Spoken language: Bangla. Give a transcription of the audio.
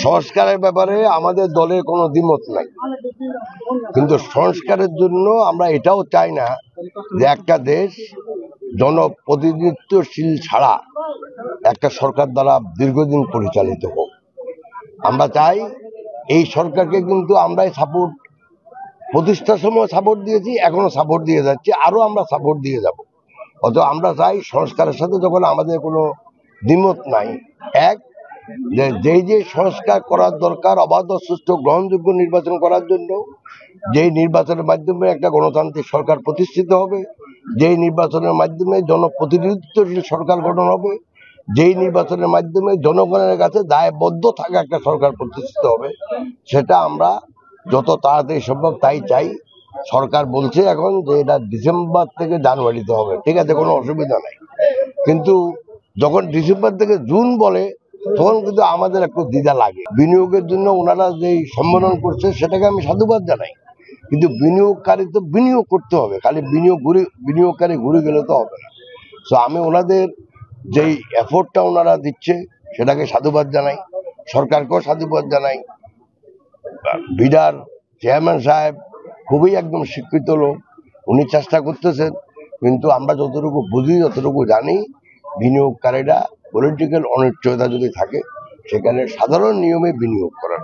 সংস্কারের ব্যাপারে আমাদের দলের কোনো দ্বিমত নাই, কিন্তু সংস্কারের জন্য আমরা এটাও চাই না যে একটা দেশ জনপ্রতিনিধিত্বশীল ছাড়া একটা সরকার দ্বারা দীর্ঘদিন পরিচালিত হোক। আমরা চাই এই সরকারকে, কিন্তু আমরাই সাপোর্ট, প্রতিষ্ঠার সময় সাপোর্ট দিয়েছি, এখনো সাপোর্ট দিয়ে যাচ্ছি, আরো আমরা সাপোর্ট দিয়ে যাব। অত আমরা চাই সংস্কারের সাথে যখন আমাদের কোনো দ্বিমত নাই, এক যে সংস্কার করার দরকার অবাধ, সুষ্ঠু, গ্রহণযোগ্য নির্বাচন করার জন্য, যেই নির্বাচনের মাধ্যমে একটা গণতান্ত্রিক সরকার প্রতিষ্ঠিত হবে, যেই নির্বাচনের মাধ্যমে জনপ্রতিনিধিত্বশীল সরকার গঠন হবে, যেই নির্বাচনের মাধ্যমে জনগণের কাছে দায়বদ্ধ থাকা একটা সরকার প্রতিষ্ঠিত হবে, সেটা আমরা যত তাড়াতাড়ি সম্ভব তাই চাই। সরকার বলছে এখন যে এটা ডিসেম্বর থেকে জানুয়ারিতে হবে, ঠিক আছে, কোনো অসুবিধা নাই, কিন্তু যখন ডিসেম্বর থেকে জুন বলে তখন কিন্তু আমাদের একটু দ্বিধা লাগে। বিনিয়োগের জন্য ওনারা যে সম্মেলন করছে সেটাকে আমি সাধুবাদ জানাই, কিন্তু বিনিয়োগকারী তো বিনিয়োগ করতে হবে, খালি বিনিয়োগকারী ঘুরে গেলে তো হবে না। তো আমি ওনাদের যেই এফোর্টটা ওনারা দিচ্ছে সেটাকে সাধুবাদ জানাই, সরকারকেও সাধুবাদ জানাই। বিডার চেয়ারম্যান সাহেব খুবই একদম শিক্ষিত লোক, উনি চেষ্টা করতেছেন, কিন্তু আমরা যতটুকু বুঝি, যতটুকু জানি, বিনিয়োগকারীরা পলিটিক্যাল অনিশ্চয়তা যদি থাকে সেখানে সাধারণ নিয়মে বিনিয়োগ করা।